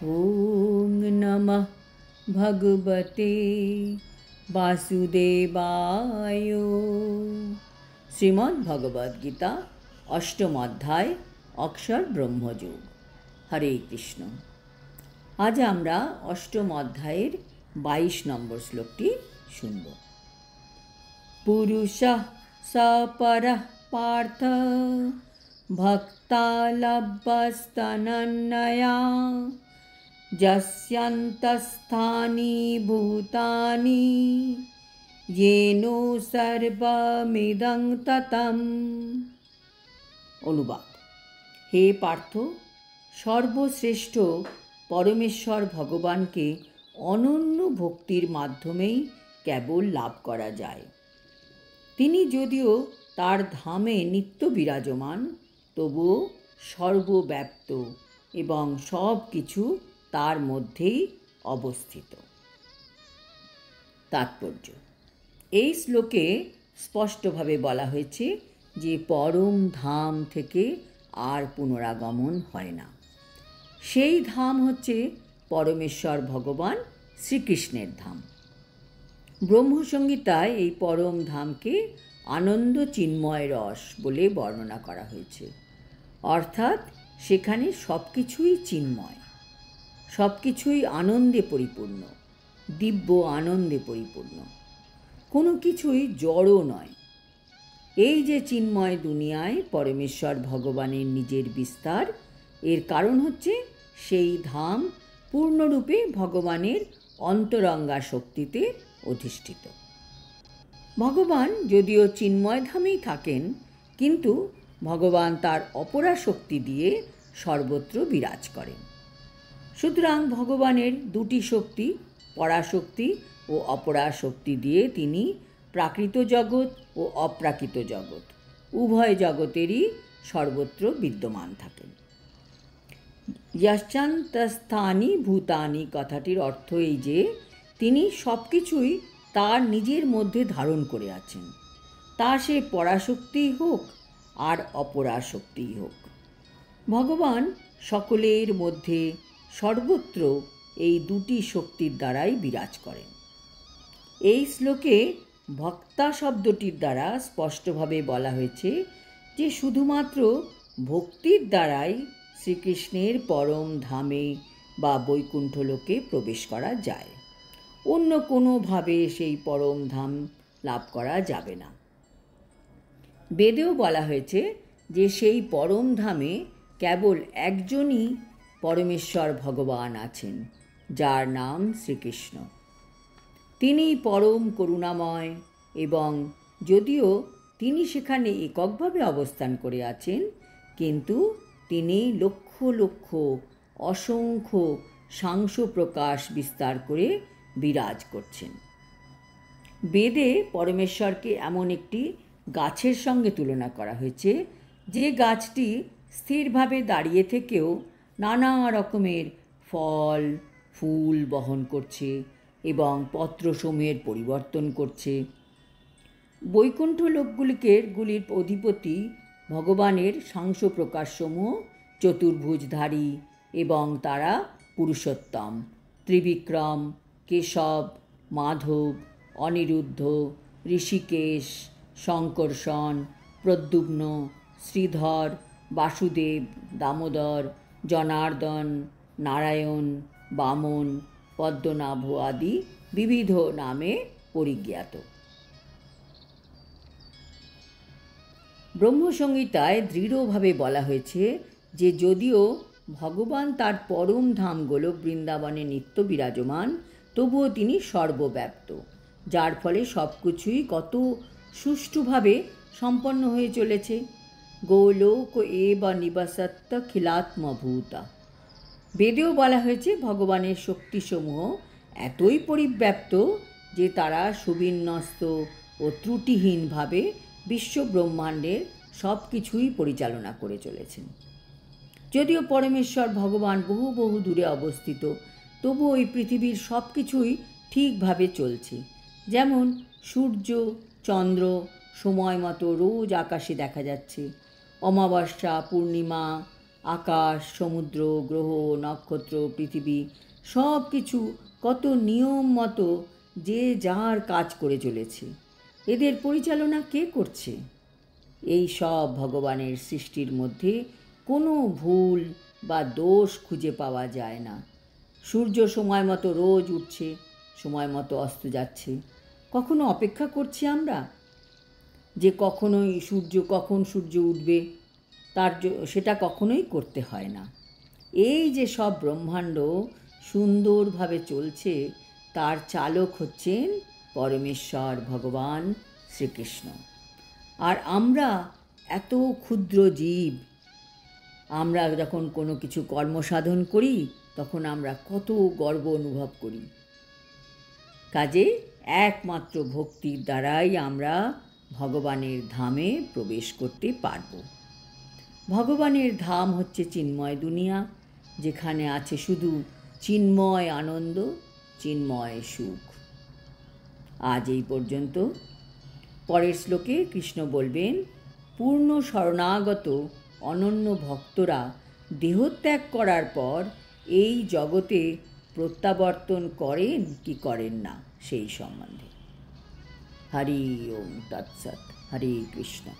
ওং নমঃ ভগবতে বাসুদেবায়। শ্রীমদ্ ভগবদ গীতা অষ্টম অধ্যায় অক্ষর ব্রহ্মযোগ। হরে কৃষ্ণ। আজ আমরা অষ্টম অধ্যায়ের 22 নম্বর শ্লোকটি শুনব। পুরুষঃ স পরঃ পার্থ ভক্তালভ্যস্তনন্যয়া যস্যান্তঃস্থানি ভূতানি येनो সর্বমিদং ততম। অনুবাদ: হে পার্থ, সর্বশ্রেষ্ঠ পরমেশ্বর ভগবানকে অনন্য ভক্তির মাধ্যমেই কেবল লাভ করা যায়। তিনি যদিও তার ধামে নিত্য বিরাজমান, তবুও সর্বব্যাপ্ত এবং সব কিছু তার মধ্যেই অবস্থিত। তাৎপর্য: এই শ্লোকে স্পষ্টভাবে বলা হয়েছে যে পরম ধাম থেকে আর পুনরাগমন হয় না। সেই ধাম হচ্ছে পরমেশ্বর ভগবান শ্রীকৃষ্ণের ধাম। ব্রহ্মসংহিতায় এই পরম ধামকে আনন্দ চিন্ময় রস বলে বর্ণনা করা হয়েছে। অর্থাৎ সেখানে সব কিছুই চিন্ময়, সব কিছুই আনন্দে পরিপূর্ণ, দিব্য আনন্দে পরিপূর্ণ, কোনো কিছুই জড়ও নয়। এই যে চিন্ময় দুনিয়ায় পরমেশ্বর ভগবানের নিজের বিস্তার, এর কারণ হচ্ছে সেই ধাম পূর্ণরূপে ভগবানের অন্তরঙ্গা শক্তিতে অধিষ্ঠিত। ভগবান যদিও চিন্ময় ধামেই থাকেন, কিন্তু ভগবান তার অপরা শক্তি দিয়ে সর্বত্র বিরাজ করেন। সুতরাং ভগবানের দুটি শক্তি, পরাশক্তি ও অপরাশক্তি দিয়ে তিনি প্রাকৃত জগৎ ও অপ্রাকৃত জগৎ উভয় জগতেরই সর্বত্র বিদ্যমান থাকেন। যশ্চান্তঃস্থানি ভূতানি কথাটির অর্থ এই যে তিনি সব কিছুই তার নিজের মধ্যে ধারণ করে আছেন, তা সে পরাশক্তিই হোক আর অপরাশক্তিই হোক। ভগবান সকলের মধ্যে সর্বত্র এই দুটি শক্তির দ্বারাই বিরাজ করেন। এই শ্লোকে ভক্তা শব্দটির দ্বারা স্পষ্টভাবে বলা হয়েছে যে শুধুমাত্র ভক্তির দ্বারাই শ্রীকৃষ্ণের পরম ধামে বা বৈকুণ্ঠ লোকে প্রবেশ করা যায়। অন্য কোনোভাবে সেই পরম ধাম লাভ করা যাবে না। বেদেও বলা হয়েছে যে সেই পরম ধামে কেবল একজনই পরমেশ্বর ভগবান আছেন, যার নাম শ্রীকৃষ্ণ। তিনি পরম করুণাময় এবং যদিও তিনি সেখানে এককভাবে অবস্থান করে আছেন, কিন্তু তিনি লক্ষ লক্ষ অসংখ্য সাংস প্রকাশ বিস্তার করে বিরাজ করছেন। বেদে পরমেশ্বরকে এমন একটি গাছের সঙ্গে তুলনা করা হয়েছে যে গাছটি স্থিরভাবে দাঁড়িয়ে থেকেও নানা রকমের ফল ফুল বহন করছে এবং পত্রসমূহের পরিবর্তন করছে। বৈকুণ্ঠ লোকগুলির অধিপতি ভগবানের সাংস প্রকাশসমূহ চতুর্ভুজধারী এবং তারা পুরুষোত্তম, ত্রিবিক্রম, কেশব, মাধব, অনিরুদ্ধ, ঋষিকেশ, শঙ্কর্ষণ, প্রদ্যুম্ন, শ্রীধর, বাসুদেব, দামোদর, জনার্দন, নারায়ণ, বামন, পদ্মনাভ আদি বিবিধ নামে পরিজ্ঞাত। ব্রহ্মসংহিতায় দৃঢ়ভাবে বলা হয়েছে যে যদিও ভগবান তার পরম ধাম গোলক বৃন্দাবনে নিত্য বিরাজমান, তবুও তিনি সর্বব্যাপ্ত, যার ফলে সব কিছুই কত সুষ্ঠুভাবে সম্পন্ন হয়ে চলেছে। গোলোক এব নিবসত্য খিলাত্মভূতা। বেদেও বলা হয়েছে ভগবানের শক্তিসমূহ এতই পরিব্যাপ্ত যে তারা সুবিন্যস্ত ও ত্রুটিহীনভাবে বিশ্ব ব্রহ্মাণ্ডের সব কিছুই পরিচালনা করে চলেছেন। যদিও পরমেশ্বর ভগবান বহু বহু দূরে অবস্থিত, তবুও এই পৃথিবীর সব কিছুই ঠিকভাবে চলছে। যেমন সূর্য চন্দ্র সময় মতো রোজ আকাশে দেখা যাচ্ছে। অমাবস্যা পূর্ণিমা আকাশ, সমুদ্র, গ্রহ, নক্ষত্র, পৃথিবী সব কিছু কত নিয়ম মতো যে যার কাজ করে চলেছে। এদের পরিচালনা কে করছে? এই সব ভগবানের সৃষ্টির মধ্যে কোনো ভুল বা দোষ খুঁজে পাওয়া যায় না। সূর্য সময় মতো রোজ উঠছে, সময় মতো অস্ত যাচ্ছে। কখনো অপেক্ষা করছি আমরা যে কখন সূর্য উঠবে, সেটা কখনোই করতে হয় না। এই যে সব ব্রহ্মাণ্ড সুন্দরভাবে চলছে, তার চালক হচ্ছেন পরমেশ্বর ভগবান শ্রীকৃষ্ণ। আর আমরা এত ক্ষুদ্র জীব, আমরা যখন কোনো কিছু কর্মসাধন করি তখন আমরা কত গর্ব অনুভব করি। কাজে একমাত্র ভক্তির দ্বারাই আমরা ভগবানের ধামে প্রবেশ করতে পারব। ভগবানের ধাম হচ্ছে চিন্ময় দুনিয়া, যেখানে আছে শুধু চিন্ময় আনন্দ, চিন্ময় সুখ। আজ এই পর্যন্ত। পরের শ্লোকে কৃষ্ণ বলবেন, পূর্ণ শরণাগত অনন্য ভক্তরা দেহত্যাগ করার পর এই জগতে প্রত্যাবর্তন করেন কি করেন না সেই সম্বন্ধে। হরি ওম তৎসৎ। হরে কৃষ্ণ।